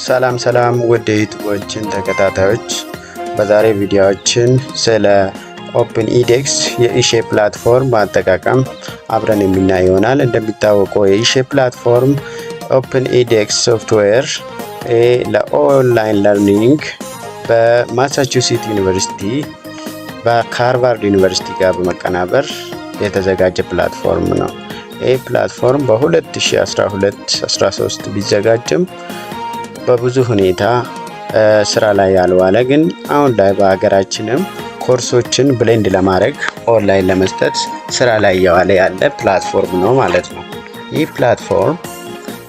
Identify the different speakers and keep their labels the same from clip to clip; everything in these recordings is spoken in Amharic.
Speaker 1: ሰላም ውድ የዩቲዩባችን ተከታታዮች፣ በዛሬ ቪዲዮአችን ስለ ኦፕን ኢዴክስ የኢሼ ፕላትፎርም አጠቃቀም አብረን የምናይ ይሆናል። እንደሚታወቀው የኢሼ ፕላትፎርም ኦፕን ኢዴክስ ሶፍትዌር ለኦንላይን ለርኒንግ በማሳቹሴት ዩኒቨርሲቲ በሃርቫርድ ዩኒቨርሲቲ ጋር በመቀናበር የተዘጋጀ ፕላትፎርም ነው። ይህ ፕላትፎርም በ2012-13 ቢዘጋጅም በብዙ ሁኔታ ስራ ላይ ያልዋለ ግን አሁን ላይ በሀገራችንም ኮርሶችን ብሌንድ ለማድረግ ኦንላይን ለመስጠት ስራ ላይ እየዋለ ያለ ፕላትፎርም ነው ማለት ነው። ይህ ፕላትፎርም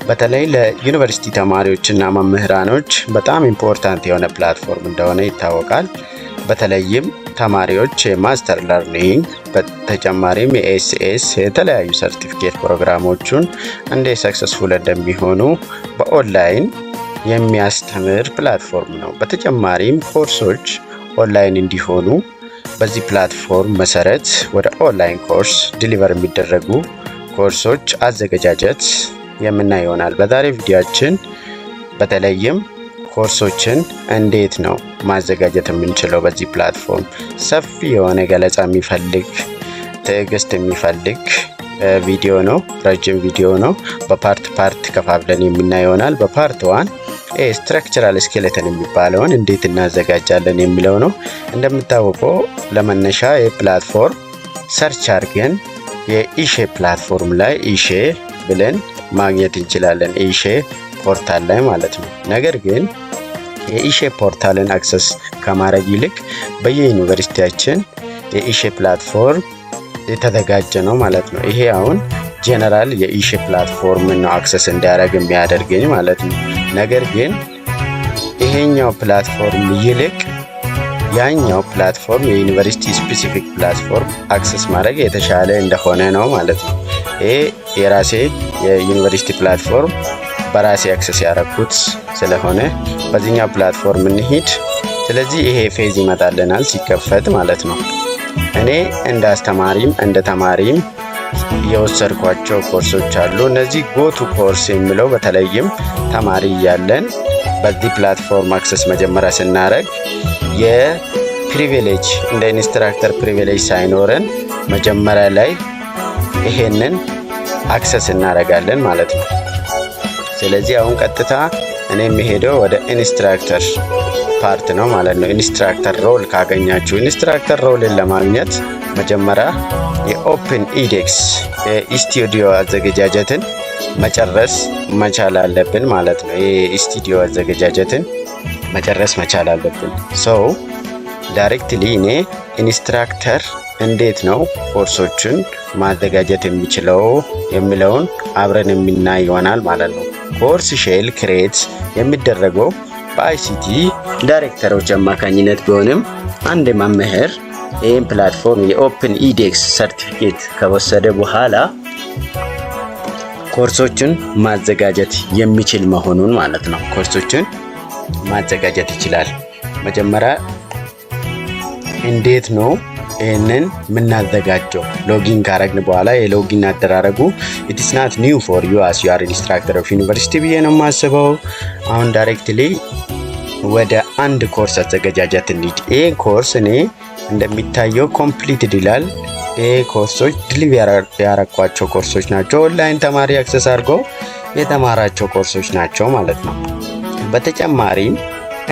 Speaker 1: በተለይ ለዩኒቨርሲቲ ተማሪዎችና መምህራኖች በጣም ኢምፖርታንት የሆነ ፕላትፎርም እንደሆነ ይታወቃል። በተለይም ተማሪዎች የማስተር ለርኒንግ በተጨማሪም የኤስኤስ የተለያዩ ሰርቲፊኬት ፕሮግራሞችን እንዴት ሰክሰስፉል እንደሚሆኑ በኦንላይን የሚያስተምር ፕላትፎርም ነው። በተጨማሪም ኮርሶች ኦንላይን እንዲሆኑ በዚህ ፕላትፎርም መሰረት ወደ ኦንላይን ኮርስ ዲሊቨር የሚደረጉ ኮርሶች አዘገጃጀት የምናይ ይሆናል። በዛሬ ቪዲዮአችን በተለይም ኮርሶችን እንዴት ነው ማዘጋጀት የምንችለው በዚህ ፕላትፎርም ሰፊ የሆነ ገለጻ የሚፈልግ ትዕግስት የሚፈልግ ቪዲዮ ነው። ረጅም ቪዲዮ ነው። በፓርት ከፋፍለን የምናይ ይሆናል። በፓርት 1 ስትራክቸራል ስኬሌተን የሚባለውን እንዴት እናዘጋጃለን የሚለው ነው። እንደምታውቀው ለመነሻ የፕላትፎርም ሰርች አድርገን የኢሼ ፕላትፎርም ላይ ኢሼ ብለን ማግኘት እንችላለን። ኢሼ ፖርታል ላይ ማለት ነው። ነገር ግን የኢሼ ፖርታልን አክሰስ ከማድረግ ይልቅ በየዩኒቨርሲቲያችን የኢሼ ፕላትፎርም የተዘጋጀ ነው ማለት ነው። ይሄ አሁን ጄነራል የኢሼ ፕላትፎርም ነው አክሰስ እንዲያደርግ የሚያደርገኝ ማለት ነው። ነገር ግን ይሄኛው ፕላትፎርም ይልቅ ያኛው ፕላትፎርም የዩኒቨርሲቲ ስፔሲፊክ ፕላትፎርም አክሰስ ማድረግ የተሻለ እንደሆነ ነው ማለት ነው። ይሄ የራሴ የዩኒቨርሲቲ ፕላትፎርም በራሴ አክሰስ ያደረኩት ስለሆነ በዚህኛው ፕላትፎርም እንሂድ። ስለዚህ ይሄ ፌዝ ይመጣልናል ሲከፈት ማለት ነው። እኔ እንደ አስተማሪም እንደ ተማሪም የወሰድኳቸው ኮርሶች አሉ። እነዚህ ጎቱ ኮርስ የሚለው በተለይም ተማሪ እያለን በዚህ ፕላትፎርም አክሰስ መጀመሪያ ስናደርግ የፕሪቪሌጅ እንደ ኢንስትራክተር ፕሪቪሌጅ ሳይኖረን መጀመሪያ ላይ ይሄንን አክሰስ እናደርጋለን ማለት ነው። ስለዚህ አሁን ቀጥታ እኔ የሚሄደው ወደ ኢንስትራክተር ፓርት ነው ማለት ነው። ኢንስትራክተር ሮል ካገኛችሁ ኢንስትራክተር ሮልን ለማግኘት መጀመሪያ የኦፕን ኢዴክስ የስቱዲዮ አዘገጃጀትን መጨረስ መቻል አለብን ማለት ነው። የስቱዲዮ አዘገጃጀትን መጨረስ መቻል አለብን። ሰው ዳይሬክትሊ እኔ ኢንስትራክተር እንዴት ነው ኮርሶችን ማዘጋጀት የሚችለው የሚለውን አብረን የምናይ ይሆናል ማለት ነው። ኮርስ ሼል ክሬት የሚደረገው በአይሲቲ ዳይሬክተሮች አማካኝነት ቢሆንም አንድ መምህር ይህን ፕላትፎርም የኦፕን ኢዴክስ ሰርቲፊኬት ከወሰደ በኋላ ኮርሶችን ማዘጋጀት የሚችል መሆኑን ማለት ነው። ኮርሶችን ማዘጋጀት ይችላል። መጀመሪያ እንዴት ነው ይህንን የምናዘጋጀው? ሎጊን ካረግን በኋላ የሎጊን አደራረጉ ኢትስ ናት ኒው ፎር ዩ አስ ዩ አር ኢንስትራክተር ኦፍ ዩኒቨርሲቲ ብዬ ነው የማስበው። አሁን ዳይሬክትሊ ወደ አንድ ኮርስ አዘገጃጀት እንሂድ። ይህ ኮርስ እኔ እንደሚታየው ኮምፕሊትድ ይላል። ይህ ኮርሶች ድሊቭ ያረኳቸው ኮርሶች ናቸው። ኦንላይን ተማሪ አክሰስ አድርጎ የተማራቸው ኮርሶች ናቸው ማለት ነው። በተጨማሪም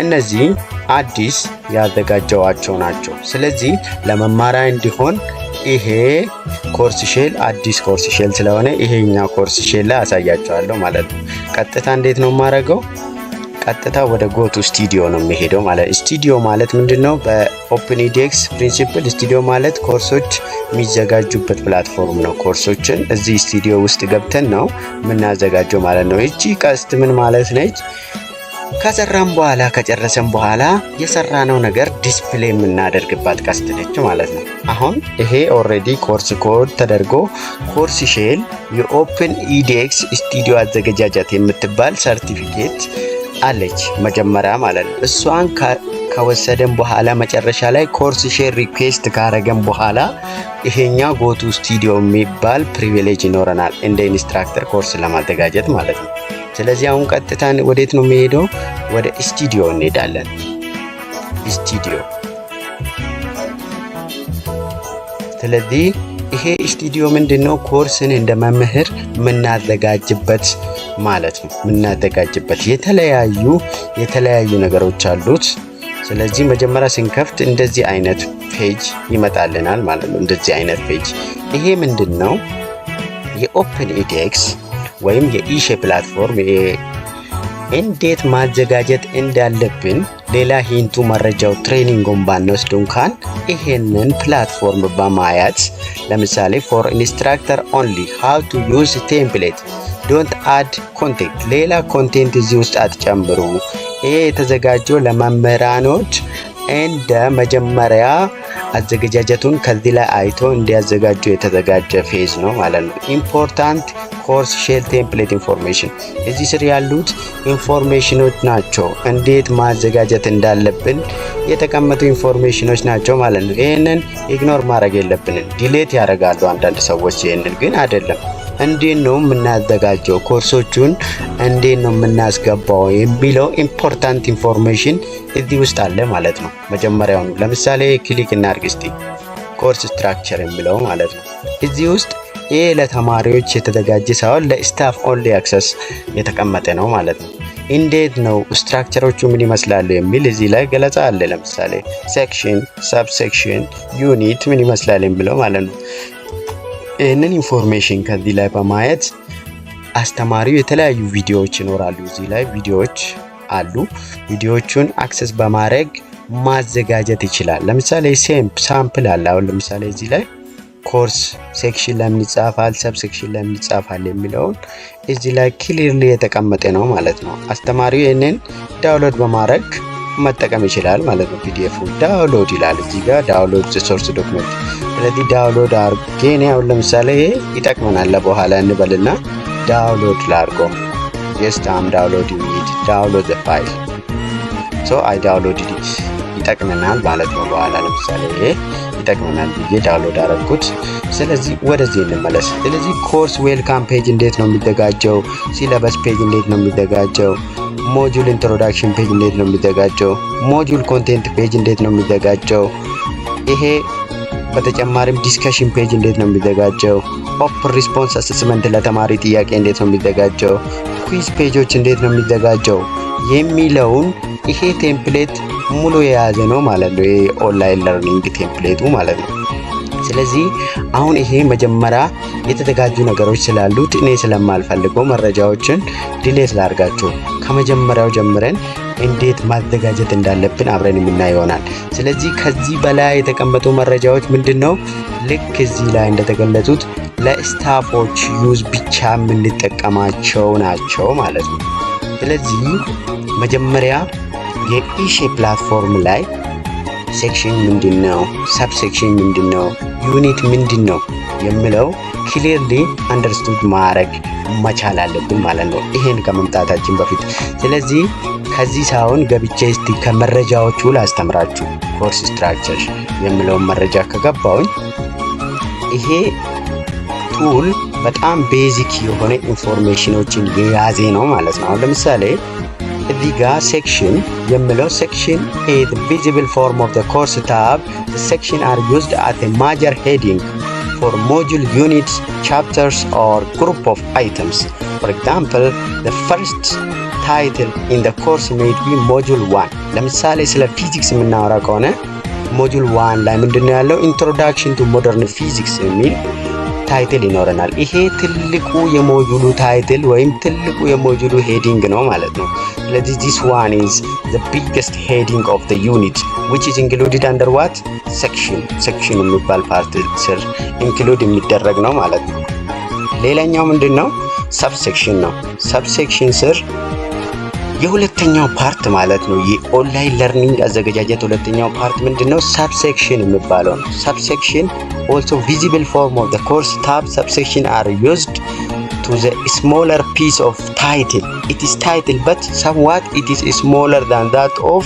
Speaker 1: እነዚህ አዲስ ያዘጋጀዋቸው ናቸው። ስለዚህ ለመማሪያ እንዲሆን ይሄ ኮርስ ሼል አዲስ ኮርስ ሼል ስለሆነ ይሄኛው ኮርስ ሼል ላይ አሳያቸዋለሁ ማለት ነው። ቀጥታ እንዴት ነው የማደርገው? ቀጥታ ወደ ጎቱ ስቱዲዮ ነው የሚሄደው ማለት። ስቱዲዮ ማለት ምንድነው? በኦፕን ኢዴክስ ፕሪንሲፕል ስቱዲዮ ማለት ኮርሶች የሚዘጋጁበት ፕላትፎርም ነው። ኮርሶችን እዚህ ስቱዲዮ ውስጥ ገብተን ነው የምናዘጋጀው ማለት ነው። እቺ ቀስት ምን ማለት ነች? ከሰራን በኋላ ከጨረሰን በኋላ የሰራነው ነገር ዲስፕሌይ የምናደርግባት ቀስት ነች ማለት ነው። አሁን ይሄ ኦልሬዲ ኮርስ ኮድ ተደርጎ ኮርስ ሼል የኦፕን ኢዴክስ ስቱዲዮ አዘገጃጀት የምትባል ሰርቲፊኬት አለች መጀመሪያ ማለት ነው። እሷን ከወሰደን በኋላ መጨረሻ ላይ ኮርስ ሼር ሪኩዌስት ካረገን በኋላ ይሄኛው ጎቱ ስቱዲዮ የሚባል ፕሪቪሌጅ ይኖረናል እንደ ኢንስትራክተር ኮርስ ለማዘጋጀት ማለት ነው። ስለዚህ አሁን ቀጥታን ወዴት ነው የሚሄደው? ወደ ስቱዲዮ እንሄዳለን። ስቱዲዮ። ስለዚህ ይሄ ስቱዲዮ ምንድነው? ኮርስን እንደ መምህር የምናዘጋጅበት ማለት ነው። የምናዘጋጅበት የተለያዩ ነገሮች አሉት። ስለዚህ መጀመሪያ ስንከፍት እንደዚህ አይነት ፔጅ ይመጣልናል ማለት ነው። እንደዚህ አይነት ፔጅ። ይሄ ምንድነው? የኦፕን ኢዴክስ ወይም የኢሼ ፕላትፎርም እንዴት ማዘጋጀት እንዳለብን ሌላ ሂንቱ መረጃው ትሬኒንጉን ባንወስድ እንኳን ይሄንን ፕላትፎርም በማየት ለምሳሌ ፎር ኢንስትራክተር ኦንሊ ሃው ቱ ዩዝ ቴምፕሌት ዶንት አድ ኮንቴንት፣ ሌላ ኮንቴንት እዚህ ውስጥ አትጨምሩ። ይሄ የተዘጋጀው ለመምህራኖች እንደ መጀመሪያ አዘገጃጀቱን ከዚህ ላይ አይቶ እንዲያዘጋጁ የተዘጋጀ ፌዝ ነው ማለት ነው። ኢምፖርታንት ኮርስ ሼል ቴምፕሌት ኢንፎርሜሽን፣ እዚህ ስር ያሉት ኢንፎርሜሽኖች ናቸው። እንዴት ማዘጋጀት እንዳለብን የተቀመጡ ኢንፎርሜሽኖች ናቸው ማለት ነው። ይህንን ኢግኖር ማድረግ የለብንም። ዲሌት ያደርጋሉ አንዳንድ ሰዎች። ይህንን ግን አይደለም። እንዴት ነው የምናዘጋጀው፣ ኮርሶቹን እንዴት ነው የምናስገባው የሚለው ኢምፖርታንት ኢንፎርሜሽን እዚህ ውስጥ አለ ማለት ነው። መጀመሪያውኑ ለምሳሌ ክሊክ እናድርግ እስቲ ኮርስ ስትራክቸር የሚለው ማለት ነው። እዚህ ውስጥ ይሄ ለተማሪዎች የተዘጋጀ ሳይሆን ለስታፍ ኦንሊ አክሰስ የተቀመጠ ነው ማለት ነው። እንዴት ነው ስትራክቸሮቹ ምን ይመስላሉ የሚል እዚህ ላይ ገለጻ አለ። ለምሳሌ ሴክሽን፣ ሰብሴክሽን፣ ዩኒት ምን ይመስላል የሚለው ማለት ነው። ይህንን ኢንፎርሜሽን ከዚህ ላይ በማየት አስተማሪው የተለያዩ ቪዲዮዎች ይኖራሉ። እዚህ ላይ ቪዲዮዎች አሉ። ቪዲዮዎቹን አክሰስ በማድረግ ማዘጋጀት ይችላል። ለምሳሌ ሳምፕል አለ። አሁን ለምሳሌ እዚህ ላይ ኮርስ ሴክሽን ለምን ይጻፋል፣ ሰብ ሴክሽን ለምን ይጻፋል የሚለውን እዚህ ላይ ክሊርሊ የተቀመጠ ነው ማለት ነው። አስተማሪው ይህንን ዳውንሎድ በማድረግ መጠቀም ይችላል ማለት ነው። ፒዲኤፍ ዳውንሎድ ይላል እዚህ ጋር ዳውንሎድ ዘ ሶርስ ዶክመንት። ስለዚህ ዳውንሎድ አድርጌ ነው አሁን ለምሳሌ ይሄ ይጠቅመናል ለበኋላ እንበልና ዳውንሎድ ላድርጎ የስታም ዳውንሎድ ዩኒት ዳውንሎድ ዘ ፋይል ሶ አይ ዳውንሎድ ኢት ይጠቅመናል ማለት ነው። በኋላ ለምሳሌ ይሄ ይጠቅመናል ብዬ ዳውንሎድ አደረኩት። ስለዚህ ወደዚህ እንመለስ። ስለዚህ ኮርስ ዌልካም ፔጅ እንዴት ነው የሚዘጋጀው? ሲለበስ ፔጅ እንዴት ነው የሚዘጋጀው? ሞጁል ኢንትሮዳክሽን ፔጅ እንዴት ነው የሚዘጋጀው? ሞጁል ኮንቴንት ፔጅ እንዴት ነው የሚዘጋጀው? ይሄ በተጨማሪም ዲስከሽን ፔጅ እንዴት ነው የሚዘጋጀው? ኦፕን ሪስፖንስ አሰስመንት ለተማሪ ጥያቄ እንዴት ነው የሚዘጋጀው? ኩዊዝ ፔጆች እንዴት ነው የሚዘጋጀው የሚለውን ይሄ ቴምፕሌት ሙሉ የያዘ ነው ማለት ነው። ይሄ ኦንላይን ለርኒንግ ቴምፕሌቱ ማለት ነው። ስለዚህ አሁን ይሄ መጀመሪያ የተዘጋጁ ነገሮች ስላሉት እኔ ስለማልፈልገው መረጃዎችን ዲሌት ላድርጋቸው። ከመጀመሪያው ጀምረን እንዴት ማዘጋጀት እንዳለብን አብረን የምናይ ይሆናል። ስለዚህ ከዚህ በላይ የተቀመጡ መረጃዎች ምንድነው? ልክ እዚህ ላይ እንደተገለጹት ለስታፎች ዩዝ ብቻ የምንጠቀማቸው ናቸው ማለት ነው። ስለዚህ መጀመሪያ የኢሼ ፕላትፎርም ላይ ሴክሽን ምንድነው፣ ሰብሴክሽን ምንድነው፣ ዩኒት ምንድነው የሚለው ክሊርሊ አንደርስቱድ ማድረግ መቻል አለብን ማለት ነው፣ ይሄን ከመምጣታችን በፊት። ስለዚህ ከዚህ ሳይሆን ገብቼ እስቲ ከመረጃዎቹ ላስተምራችሁ። ኮርስ ስትራክቸር የሚለውን መረጃ ከገባውኝ ይሄ ቱል በጣም ቤዚክ የሆነ ኢንፎርሜሽኖችን የያዘ ነው ማለት ነው። አሁን ለምሳሌ እዚህ ጋር ሴክሽን የሚለው ሴክሽን is the visible form of the course tab. The section are used as a major heading for module units, chapters or group of items. For example, the first title in the course may be module 1. ለምሳሌ ስለ ፊዚክስ የምናወራ ከሆነ ሞጁል 1 ላይ ምንድነው ያለው? ኢንትሮዳክሽን ቱ ሞደርን ፊዚክስ የሚል ታይትል ይኖረናል። ይሄ ትልቁ የሞጁሉ ታይትል ወይም ትልቁ የሞጁሉ ሄዲንግ ነው ማለት ነው። ስለዚህ this one is the biggest heading of the unit which is included under what section የሚባል ፓርት ስር ኢንክሉድ የሚደረግ ነው ማለት ነው። ሌላኛው ምንድነው? ሰብሴክሽን ነው። ሰብሴክሽን ስር የሁለተኛው ፓርት ማለት ነው። የኦንላይን ለርኒንግ አዘገጃጀት ሁለተኛው ፓርት ምንድነው? ሰብሴክሽን የሚባለው ነው። ሰብሴክሽን also visible form of the course tab. Subsection are used to the smaller piece of title. It is title but somewhat it is smaller than that of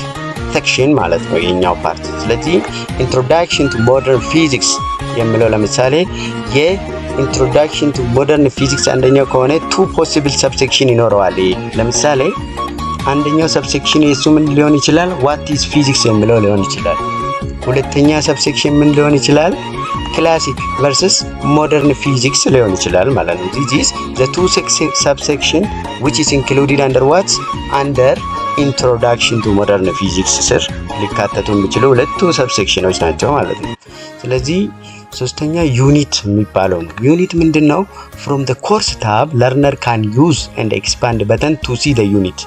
Speaker 1: section ማለት ነው የኛው ፓርት። ስለዚህ introduction to modern physics የሚለው ለምሳሌ ኢንትሮዳክሽን ቱ ሞደርን ፊዚክስ አንደኛው ከሆነ ቱ ፖሲብል ሰብሴክሽን ይኖረዋል። ለምሳሌ አንደኛው ሰብሴክሽን የሱ ምን ሊሆን ይችላል? ዋት ኢዝ ፊዚክስ የሚለው ሊሆን ይችላል። ሁለተኛ ሰብሴክሽን ምን ሊሆን ይችላል? ክላሲክ ቨርሰስ ሞደርን ፊዚክስ ሊሆን ይችላል ማለት ነው። this is the two subsection which is included under what under introduction to modern physics ስር ሊካተቱ የሚችሉ ሁለቱ ሰብሴክሽኖች ናቸው ማለት ነው። ስለዚህ ሶስተኛ ዩኒት የሚባለው ነው። ዩኒት ምንድነው? from the course tab learner can use and expand button to see the unit.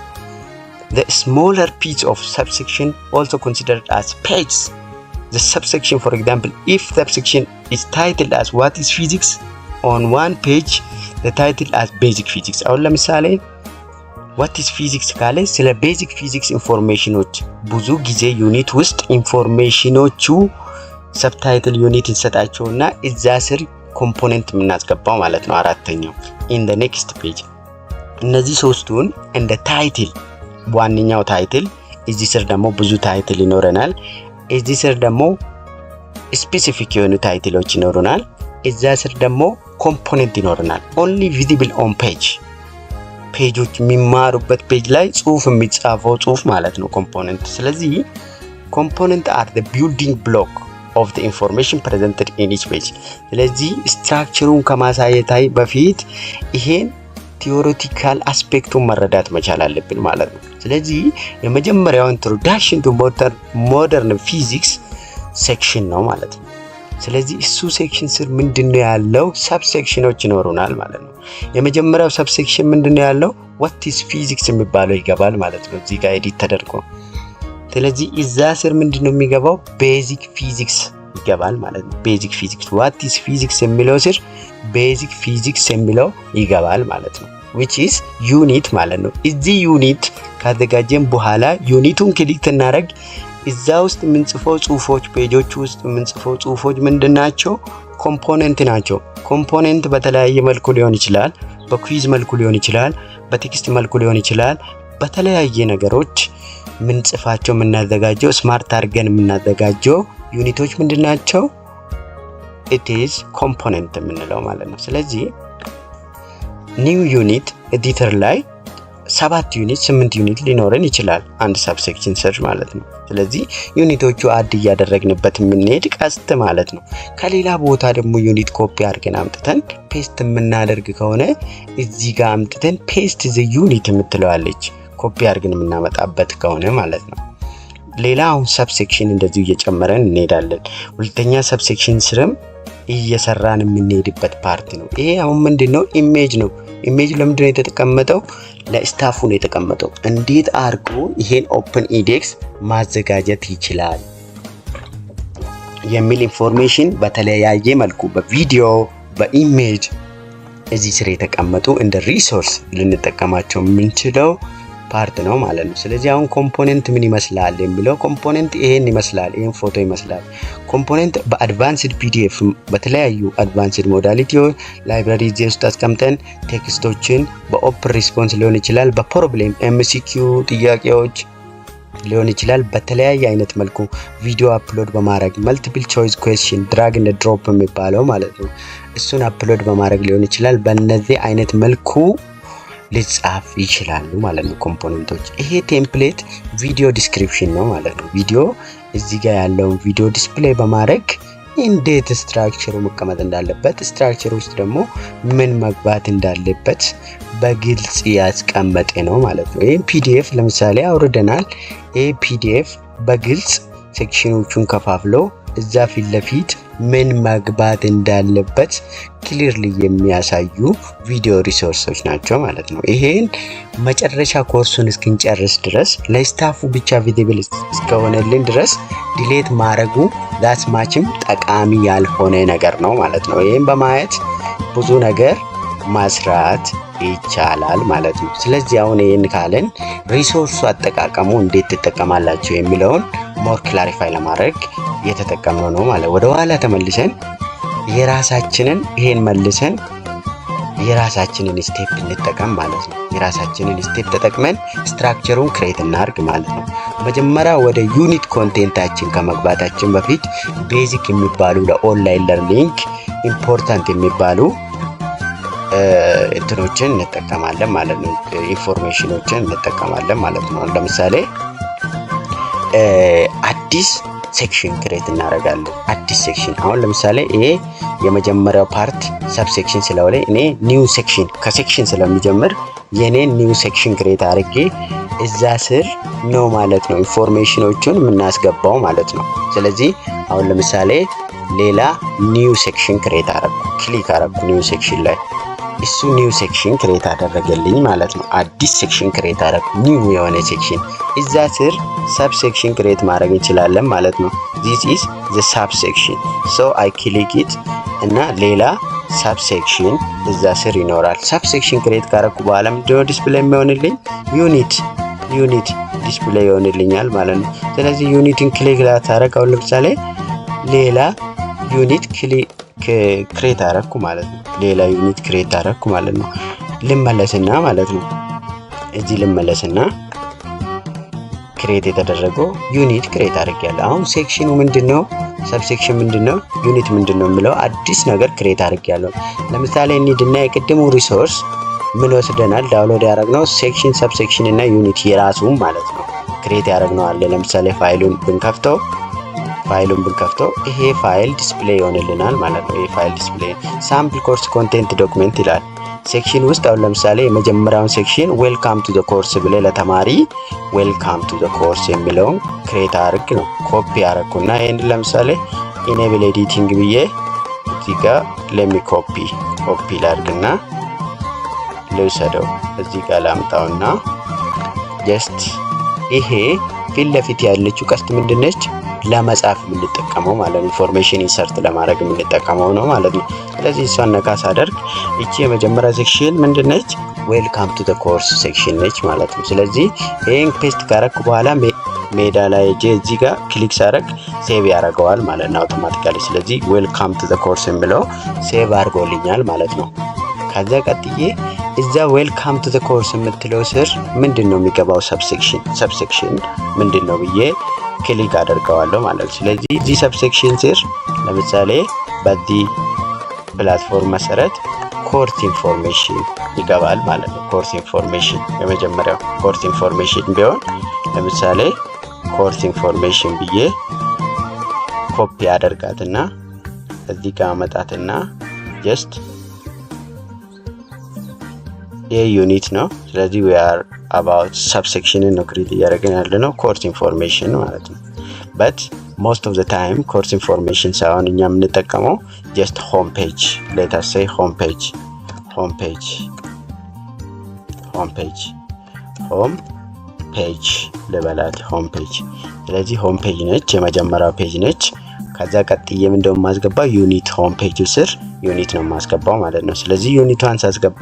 Speaker 1: The smaller piece of subsection also considered as pages. The subsection, for example, if subsection is titled as what is physics on one page, the title as basic physics. አሁን ለምሳሌ what is physics ካለ ስለ basic physics ኢንፎርሜሽኖች ብዙ ጊዜ ዩኒት ውስጥ ኢንፎርሜሽኖቹ ሰብታይትል ዩኒት እንሰጣቸውና እዛ ስር ኮምፖነንት የምናስገባው ማለት ነው። አራተኛው in the next page እነዚህ ሶስቱን እንደ ታይትል ዋንኛው ታይትል እዚህ ስር ደግሞ ብዙ ታይትል ይኖረናል። እዚህ ስር ደግሞ ስፔሲፊክ የሆኑ ታይትሎች ይኖሩናል። እዛ ስር ደግሞ ኮምፖነንት ይኖረናል። only visible on page ፔጆች የሚማሩበት ፔጅ ላይ ጽሁፍ የሚጻፈው ጽሁፍ ማለት ነው ኮምፖነንት። ስለዚህ ኮምፖነንት are the building block of the information presented in each page። ስለዚህ ስትራክቸሩን ከማሳየታይ በፊት ይሄን ቲዮሬቲካል አስፔክቱን መረዳት መቻል አለብን ማለት ነው። ስለዚህ የመጀመሪያው ኢንትሮዳክሽን ቱ ሞደርን ፊዚክስ ሴክሽን ነው ማለት ነው። ስለዚህ እሱ ሴክሽን ስር ምንድነው ያለው? ሰብሴክሽኖች ይኖሩናል ማለት ነው። የመጀመሪያው ሰብሴክሽን ምንድነው ያለው? what is physics የሚባለው ይገባል ማለት ነው። እዚህ ጋር ኤዲት ተደርጎ ስለዚህ እዛ ስር ምንድነው የሚገባው? ቤዚክ ፊዚክስ ይገባል ማለት ነው። ቤዚክ ፊዚክስ what is physics የሚለው ስር ቤዚክ ፊዚክስ የሚለው ይገባል ማለት ነው። which is ዩኒት ማለት ነው። እዚህ ዩኒት ካዘጋጀን በኋላ ዩኒቱን ክሊክ እናደርግ እዛ ውስጥ የምንጽፈው ጽሁፎች ፔጆች ውስጥ የምንጽፈው ጽሁፎች ምንድናቸው? ኮምፖነንት ናቸው። ኮምፖነንት በተለያየ መልኩ ሊሆን ይችላል። በኩዊዝ መልኩ ሊሆን ይችላል። በቴክስት መልኩ ሊሆን ይችላል። በተለያየ ነገሮች ምንጽፋቸው የምናዘጋጀው ስማርት አድርገን የምናዘጋጀው ዩኒቶች ምንድናቸው? it is component የምንለው ማለት ነው። ስለዚህ ኒው ዩኒት ኤዲተር ላይ 7 ዩኒት 8 ዩኒት ሊኖረን ይችላል አንድ ሰብሴክሽን ስር ማለት ነው። ስለዚህ ዩኒቶቹ አድ እያደረግንበት የምንሄድ ቀስት ማለት ነው። ከሌላ ቦታ ደግሞ ዩኒት ኮፒ አድርገን አምጥተን ፔስት የምናደርግ ከሆነ እዚህ ጋር አምጥተን ፔስት ዘ ዩኒት የምትለዋለች ኮፒ አድርገን የምናመጣበት ከሆነ ማለት ነው። ሌላ አሁን ሰብሴክሽን እንደዚህ እየጨመረን እንሄዳለን። ሁለተኛ ሰብሴክሽን ስርም እየሰራን የምንሄድበት ፓርት ነው። ይሄ አሁን ምንድነው? ኢሜጅ ነው። ኢሜጅ ለምንድነው የተቀመጠው? ለስታፉ ነው የተቀመጠው። እንዴት አድርጎ ይሄን ኦፕን ኢዴክስ ማዘጋጀት ይችላል የሚል ኢንፎርሜሽን በተለያየ መልኩ በቪዲዮ በኢሜጅ እዚህ ስር የተቀመጡ እንደ ሪሶርስ ልንጠቀማቸው የምንችለው ፓርት ነው ማለት ነው። ስለዚህ አሁን ኮምፖነንት ምን ይመስላል የሚለው ኮምፖነንት ይሄን ይመስላል። ይሄን ፎቶ ይመስላል። ኮምፖነንት በአድቫንስድ ፒዲኤፍ በተለያዩ አድቫንስድ ሞዳሊቲዎች ላይብራሪ እዚህ ውስጥ አስቀምጠን ቴክስቶችን በኦፕን ሪስፖንስ ሊሆን ይችላል፣ በፕሮብሌም ኤምሲኪው ጥያቄዎች ሊሆን ይችላል። በተለያየ አይነት መልኩ ቪዲዮ አፕሎድ በማድረግ መልቲፕል ቾይስ ኩዌስችን ድራግ እና ድሮፕ የሚባለው ማለት ነው እሱን አፕሎድ በማድረግ ሊሆን ይችላል። በእነዚህ አይነት መልኩ ሊጻፍ ይችላሉ ማለት ነው ኮምፖነንቶች። ይሄ ቴምፕሌት ቪዲዮ ዲስክሪፕሽን ነው ማለት ነው። ቪዲዮ እዚህ ጋር ያለውን ቪዲዮ ዲስፕሌይ በማድረግ እንዴት ስትራክቸሩ መቀመጥ እንዳለበት ስትራክቸር ውስጥ ደግሞ ምን መግባት እንዳለበት በግልጽ ያስቀመጠ ነው ማለት ነው። ይሄ ፒዲኤፍ ለምሳሌ አውርደናል። ይሄ ፒዲኤፍ በግልጽ ሴክሽኖቹን ከፋፍሎ እዛ ፊት ለፊት ምን መግባት እንዳለበት ክሊርሊ የሚያሳዩ ቪዲዮ ሪሶርሶች ናቸው ማለት ነው። ይሄን መጨረሻ ኮርሱን እስክንጨርስ ድረስ ለስታፉ ብቻ ቪዚብል እስከሆነልን ድረስ ዲሌት ማድረጉ ዛስማችም ጠቃሚ ያልሆነ ነገር ነው ማለት ነው። ይሄን በማየት ብዙ ነገር ማስራት ይቻላል ማለት ነው። ስለዚህ አሁን ይሄን ካለን ሪሶርሱ አጠቃቀሙ እንዴት ተጠቀማላችሁ የሚለውን ሞር ክላሪፋይ ለማድረግ የተጠቀምነው ነው ማለት። ወደ ኋላ ተመልሰን የራሳችንን ይሄን መልሰን የራሳችንን ስቴፕ እንጠቀም ማለት ነው። የራሳችንን ስቴፕ ተጠቅመን ስትራክቸሩን ክሬት እናርግ ማለት ነው። መጀመሪያ ወደ ዩኒት ኮንቴንታችን ከመግባታችን በፊት ቤዚክ የሚባሉ ለኦንላይን ለርኒንግ ኢምፖርታንት የሚባሉ እንትኖችን እንጠቀማለን ማለት ነው። ኢንፎርሜሽኖችን እንጠቀማለን ማለት ነው። ለምሳሌ አዲስ ሴክሽን ክሬት እናደርጋለን። አዲስ ሴክሽን አሁን ለምሳሌ ይሄ የመጀመሪያው ፓርት ሰብሴክሽን ስለሆነ እኔ ኒው ሴክሽን ከሴክሽን ስለሚጀምር የኔን ኒው ሴክሽን ክሬት አድርጌ እዛ ስር ነው ማለት ነው ኢንፎርሜሽኖቹን የምናስገባው ማለት ነው። ስለዚህ አሁን ለምሳሌ ሌላ ኒው ሴክሽን ክሬት አደረኩ፣ ክሊክ አደረኩ ኒው ሴክሽን ላይ እሱ ኒው ሴክሽን ክሬት አደረገልኝ ማለት ነው። አዲስ ሴክሽን ክሬት አደረኩ፣ ኒው የሆነ ሴክሽን። እዛ ስር ሰብ ሴክሽን ክሬት ማድረግ እንችላለን ማለት ነው። this is the subsection so I click it እና ሌላ ሰብ ሴክሽን እዛ ስር ይኖራል። ሰብ ሴክሽን ክሬት ካደረኩ በኋላ ምንድነው ዲስፕሌይ የሚሆንልኝ? ዩኒት ዲስፕሌይ ይሆንልኛል ማለት ነው። ስለዚህ ዩኒትን ክሊክ ላታረግ አሁን ለምሳሌ ሌላ ዩኒት ክሬት አደረኩ ማለት ነው። ሌላ ዩኒት ክሬት አደረኩ ማለት ነው። ልመለስና ማለት ነው እዚህ ልመለስና ክሬት የተደረገው ዩኒት ክሬት አድርጌያለሁ። አሁን ሴክሽኑ ምንድነው? ሰብሴክሽን ምንድነው? ዩኒት ምንድነው የሚለው አዲስ ነገር ክሬት አድርጌያለሁ። ለምሳሌ እንሂድና የቅድሙ ሪሶርስ ምን ወስደናል? ዳውንሎድ ያደረግነው ሴክሽን፣ ሰብሴክሽን እና ዩኒት የራሱ ማለት ነው ክሬት ያደረግነው አለ። ለምሳሌ ፋይሉን ብንከፍተው ይሄ ፋይል ዲስፕሌይ ይሆንልናል ማለት ነው። ይሄ ፋይል ዲስፕሌይ ሳምፕል ኮርስ ኮንቴንት ዶክመንት ይላል። ሴክሽን ውስጥ አሁን ለምሳሌ የመጀመሪያውን ሴክሽን ዌልካም ቱ ዘ ኮርስ ብለ ለተማሪ ዌልካም ቱ ዘ ኮርስ የሚለውን ክሬት አድርግ ነው። ኮፒ አደረኩና ይሄን ለምሳሌ ኢኔብል ኤዲቲንግ ብዬ እዚህ ጋር ለሚ ኮፒ ላድርግና ልውሰደው እዚህ ጋር ላምጣውና ጀስት ይሄ ፊት ለፊት ያለችው ቀስት ምንድነች? ለመጻፍ የምንጠቀመው ማለት ነው። ኢንፎርሜሽን ኢንሰርት ለማድረግ የምንጠቀመው ነው ማለት ነው። ስለዚህ እሷን ነካ ሳደርግ እቺ የመጀመሪያ ሴክሽን ምንድነች? ዌልካም ቱ ዘ ኮርስ ሴክሽን ነች ማለት ነው። ስለዚህ ይሄን ፔስት ካረኩ በኋላ ሜዳ ላይ እዚህ ጋር ክሊክ ሳደርግ ሴቭ ያደርገዋል ማለት ነው አውቶማቲካሊ። ስለዚህ ዌልካም ቱ ዘ ኮርስ የሚለው ሴቭ አድርጎልኛል ማለት ነው። ከዛ ቀጥዬ እዛ ዌልካም ቱ ዘ ኮርስ የምትለው ስር ምንድነው የሚገባው? ሰብሴክሽን ምንድነው ብዬ ክሊክ አደርገዋለሁ ማለት ነው። ስለዚህ እዚህ ሰብሴክሽን ስር ለምሳሌ በዚህ ፕላትፎርም መሰረት ኮርስ ኢንፎርሜሽን ይገባል ማለት ነው። ኮርስ ኢንፎርሜሽን የመጀመሪያው ኮርስ ኢንፎርሜሽን ቢሆን ለምሳሌ ኮርስ ኢንፎርሜሽን ብዬ ኮፒ አደርጋትና እዚህ ጋር አመጣትና ጀስት ዩኒት ነው። ስለዚህ we are about subsection ነው ክሬት እያደረግን ያለነው ኮርስ ኢንፎርሜሽን ማለት ነው። but most of the time ኮርስ ኢንፎርሜሽን ሳይሆን እኛ የምንጠቀመው just home page, let us say home page ልበላት home page። ስለዚህ home page ነች የመጀመሪያው ፔጅ ነች። ከዛ ቀጥዬ ምን እንደማስገባ ዩኒት ሆም ፔጅ ስር ዩኒት ነው ማስገባው ማለት ነው። ስለዚህ ዩኒቷን ሳስገባ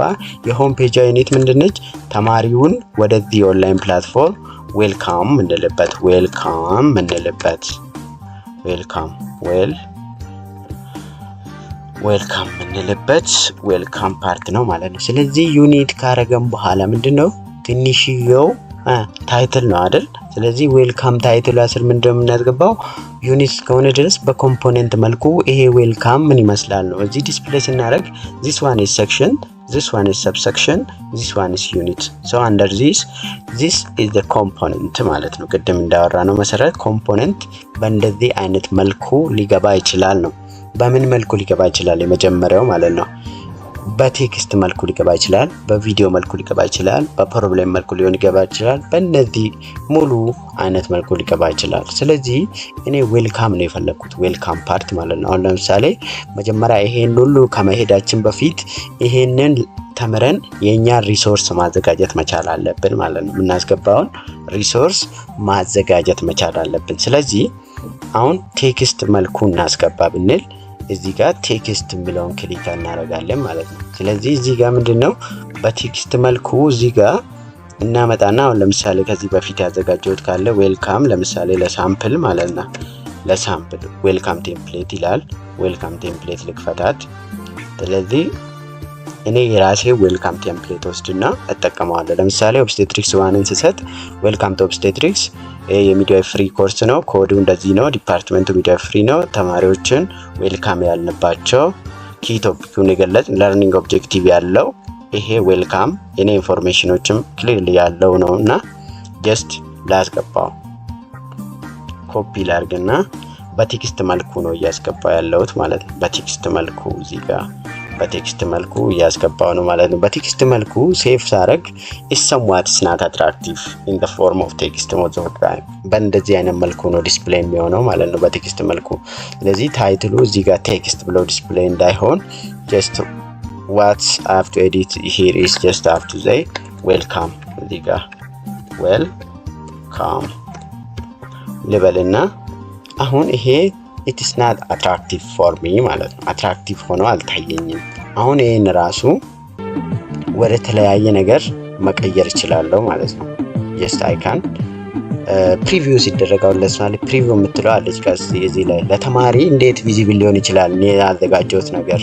Speaker 1: የሆም ፔጅ ዩኒት ምንድነች? ተማሪውን ወደዚህ ኦንላይን ፕላትፎርም ዌልካም እንልበት ዌልካም ፓርት ነው ማለት ነው። ስለዚህ ዩኒት ካረገም በኋላ ምንድነው ትንሽዬው ታይትል ነው አይደል? ስለዚህ ዌልካም ታይትል ስር ምንድነው የምናስገባው? ዩኒት ከሆነ ድረስ በኮምፖነንት መልኩ ይሄ ዌልካም ምን ይመስላል ነው እዚህ ዲስፕሌይ ስናደርግ this one is section, this one is subsection, this one is unit. so under this is the component ማለት ነው። ቅድም እንዳወራ ነው መሰረት ኮምፖነንት በእንደዚህ አይነት መልኩ ሊገባ ይችላል ነው። በምን መልኩ ሊገባ ይችላል? የመጀመሪያው ማለት ነው በቴክስት መልኩ ሊገባ ይችላል፣ በቪዲዮ መልኩ ሊገባ ይችላል፣ በፕሮብሌም መልኩ ሊገባ ይችላል፣ በእነዚህ ሙሉ አይነት መልኩ ሊገባ ይችላል። ስለዚህ እኔ ዌልካም ነው የፈለኩት፣ ዌልካም ፓርት ማለት ነው። አሁን ለምሳሌ መጀመሪያ ይሄን ሁሉ ከመሄዳችን በፊት ይሄንን ተምረን የኛ ሪሶርስ ማዘጋጀት መቻል አለብን ማለት ነው። የምናስገባውን ሪሶርስ ማዘጋጀት መቻል አለብን። ስለዚህ አሁን ቴክስት መልኩ እናስገባ ብንል እዚህ ጋር ቴክስት የሚለውን ክሊክ እናደርጋለን ማለት ነው። ስለዚህ እዚህ ጋር ምንድነው በቴክስት መልኩ እዚህ ጋር እናመጣና አሁን ለምሳሌ ከዚህ በፊት ያዘጋጀሁት ካለ ዌልካም ለምሳሌ ለሳምፕል ማለት ነው። ለሳምፕል ዌልካም ቴምፕሌት ይላል። ዌልካም ቴምፕሌት ልክፈታት። ስለዚህ እኔ የራሴ ዌልካም ቴምፕሌት ወስድና እጠቀመዋለሁ። ለምሳሌ ኦብስቴትሪክስ ዋንን ስሰጥ ዌልካም ቱ ኦብስቴትሪክስ የሚዲያ ፍሪ ኮርስ ነው። ኮዱ እንደዚህ ነው። ዲፓርትመንቱ ሚዲያ ፍሪ ነው። ተማሪዎችን ዌልካም ያልንባቸው ኪ ቶፒኩን የገለጽ ለርኒንግ ኦብጀክቲቭ ያለው ይሄ ዌልካም የኔ ኢንፎርሜሽኖችም ክሊርሊ ያለው ነውና ጀስት ላስገባው ኮፒ ላርግና በቴክስት መልኩ ነው እያስገባው ያለውት ማለት ነው። በቴክስት መልኩ እዚህ ጋር በቴክስት መልኩ እያስገባው ነው ማለት ነው። በቴክስት መልኩ ሴቭ ሳረግ is somewhat not attractive in the form of text most of the time በእንደዚህ አይነት መልኩ ነው ዲስፕሌይ የሚሆነው ማለት ነው በቴክስት መልኩ። ስለዚህ ታይትሉ እዚህ ጋር ቴክስት ብሎ ዲስፕሌይ እንዳይሆን just what I have to edit here is just have to say welcome እዚህ ጋር welcome ልበልና አሁን ይሄ it is not attractive for me ማለት ነው። አትራክቲቭ ሆኖ አልታየኝም። አሁን ይሄን ራሱ ወደ ተለያየ ነገር መቀየር እችላለሁ ማለት ነው። just I can ፕሪቪው ሲደረጋው ለምሳሌ ፕሪቪው የምትለው አለች ከዚህ ላይ ለተማሪ እንዴት ቪዚብል ሊሆን ይችላል እኔ ያዘጋጀሁት ነገር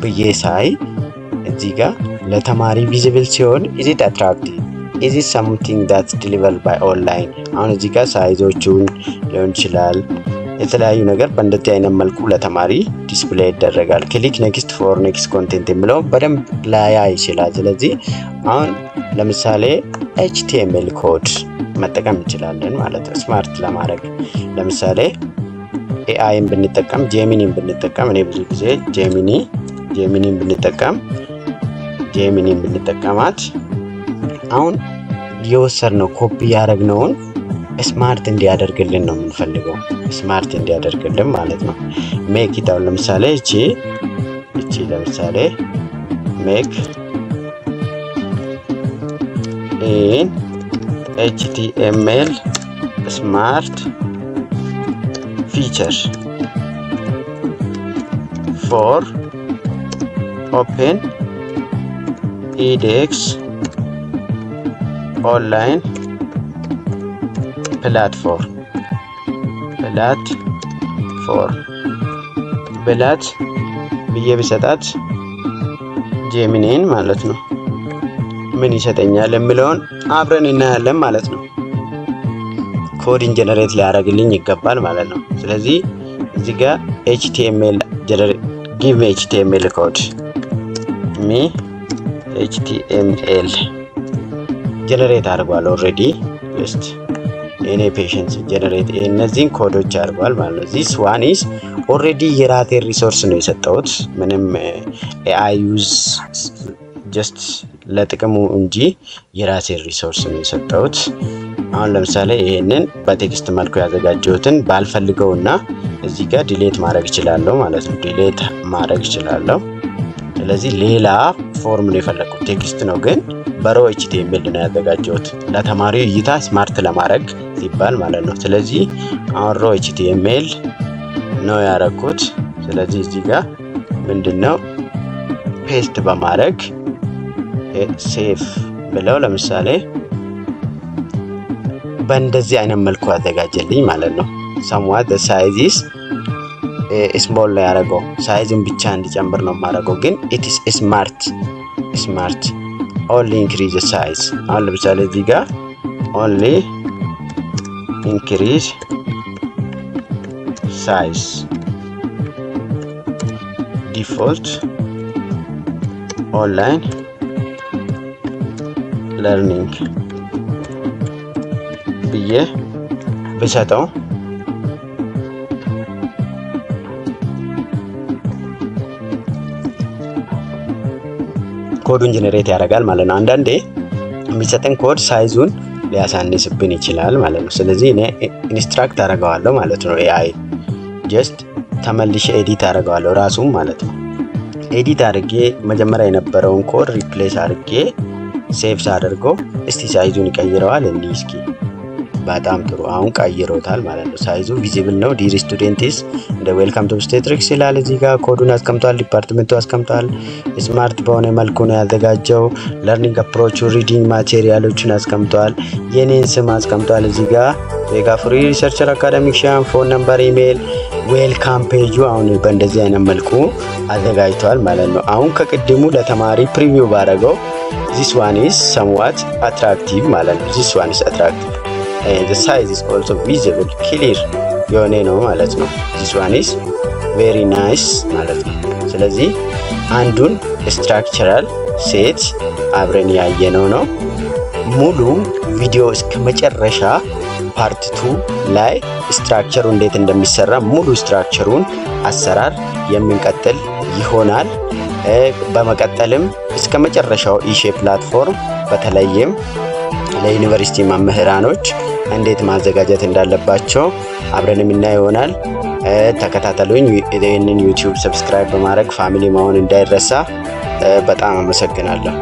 Speaker 1: ብዬ ሳይ እዚህ ጋር ለተማሪ ቪዚብል ሲሆን is it attractive is it something that's delivered by online አሁን እዚህ ጋር ሳይዞቹን ሊሆን ይችላል የተለያዩ ነገር በእንደዚህ አይነት መልኩ ለተማሪ ዲስፕሌይ ይደረጋል። ክሊክ ኔክስት ፎር ኔክስት ኮንቴንት የሚለው በደንብ ላያ ይችላል። ስለዚህ አሁን ለምሳሌ HTML ኮድ መጠቀም እንችላለን ማለት ነው ስማርት ለማድረግ። ለምሳሌ AIን ብንጠቀም ጄሚኒን ብንጠቀም እኔ ብዙ ጊዜ ጄሚኒን ብንጠቀማት አሁን የወሰድነው ኮፒ ያደረግነውን ስማርት እንዲያደርግልን ነው የምንፈልገው ስማርት እንዲያደርግልን ማለት ነው። ሜክ ኢት አሁን ለምሳሌ እቺ ለምሳሌ ሜክ ኢን HTML ስማርት ፊቸር ፎር ኦፕን edX ኦንላይን ፕላትፎርም ብላት ብዬ ብሰጣት ጄሚኒን ማለት ነው ምን ይሰጠኛል የሚለውን አብረን እናያለን ማለት ነው። ኮድን ጀነሬት ሊያደርግልኝ ይገባል ማለት ነው። ስለዚህ እዚህ ጋር HTML give me HTML ኮድ HTML ጀነሬት አድርጓል ኦልሬዲ just any patience ጀነሬት እነዚህን ኮዶች አድርጓል ማለት ነው። this one is already የራሴ ሪሶርስ ነው የሰጠሁት ምንም AI use just ለጥቅሙ እንጂ የራሴ ሪሶርስ ነው የሰጠሁት። አሁን ለምሳሌ ይሄንን በቴክስት መልኩ ያዘጋጀሁትን ባልፈልገውና እዚህ ጋር ዲሌት ማድረግ እችላለሁ ማለት ነው። ዲሌት ማድረግ እችላለሁ። ስለዚህ ሌላ ፎርም ነው የፈለኩት ቴክስት ነው ግን በሮ HTML ነው ያዘጋጀሁት ለተማሪው እይታ ስማርት ለማድረግ ሲባል ማለት ነው። ስለዚህ አሁን ሮ HTML ነው ያደረኩት። ስለዚህ እዚህ ጋር ምንድነው ፔስት በማድረግ ሴፍ ብለው ለምሳሌ በእንደዚህ አይነት መልኩ አዘጋጀልኝ ማለት ነው። somewhat the size is small ላይ ያደረገው ሳይዝን ብቻ እንዲጨምር ነው የማደርገው ግን it is smart only increase the size አሁን ለምሳሌ እዚህ ጋር only increase size default online learning ብዬ ብሰጠው ኮዱን ጀነሬት ያደርጋል ማለት ነው። አንዳንዴ የሚሰጠን ኮድ ሳይዙን ሊያሳንስብን ይችላል ማለት ነው። ስለዚህ እኔ ኢንስትራክት አደርገዋለሁ ማለት ነው። AI ጀስት ተመልሼ ኤዲት አደርገዋለሁ ራሱም ማለት ነው። ኤዲት አድርጌ መጀመሪያ የነበረውን ኮድ ሪፕሌስ አድርጌ ሴቭ አድርገው እስቲ ሳይዙን ይቀይረዋል እንዴ እስኪ በጣም ጥሩ አሁን ቀይሮታል ማለት ነው። ሳይዙ ቪዚብል ነው። ዲር ስቱደንትስ እንደ ዌልካም ቱ ስቴትሪክስ ይላል እዚህ ጋር ኮዱን አስቀምጧል ዲፓርትመንቱ አስቀምጧል ስማርት በሆነ መልኩ ነው ያዘጋጀው ለርኒንግ አፕሮች ሪዲንግ ማቴሪያሎችን አስቀምጧል የኔን ስም አስቀምጧል እዚህ ጋር ቬጋ ፍሪ ሪሰርቸር አካዳሚክ ሻም ፎን ነምበር ኢሜል ዌልካም ፔጁ አሁን በእንደዚህ አይነት መልኩ አዘጋጅቷል ማለት ነው። አሁን ከቅድሙ ለተማሪ ፕሪቪው ባደረገው this one is somewhat attractive ማለት ነው። this one is attractive the size is also visible clear የሆነ ነው ማለት ነው። this one is very nice ማለት ነው። ስለዚህ አንዱን ስትራክቸራል ሴት አብረን ያየነው ነው። ሙሉ ቪዲዮ እስከ መጨረሻ ፓርት 2 ላይ ስትራክቸሩ እንዴት እንደሚሰራ ሙሉ ስትራክቸሩን አሰራር የምንቀጥል ይሆናል። በመቀጠልም እስከ መጨረሻው ኢሼ ፕላትፎርም በተለይም ለዩኒቨርሲቲ መምህራኖች እንዴት ማዘጋጀት እንዳለባቸው አብረን የምናይ ይሆናል። ተከታተሉኝ። ይህንን ዩቲዩብ ሰብስክራይብ በማድረግ ፋሚሊ መሆን እንዳይረሳ። በጣም አመሰግናለሁ።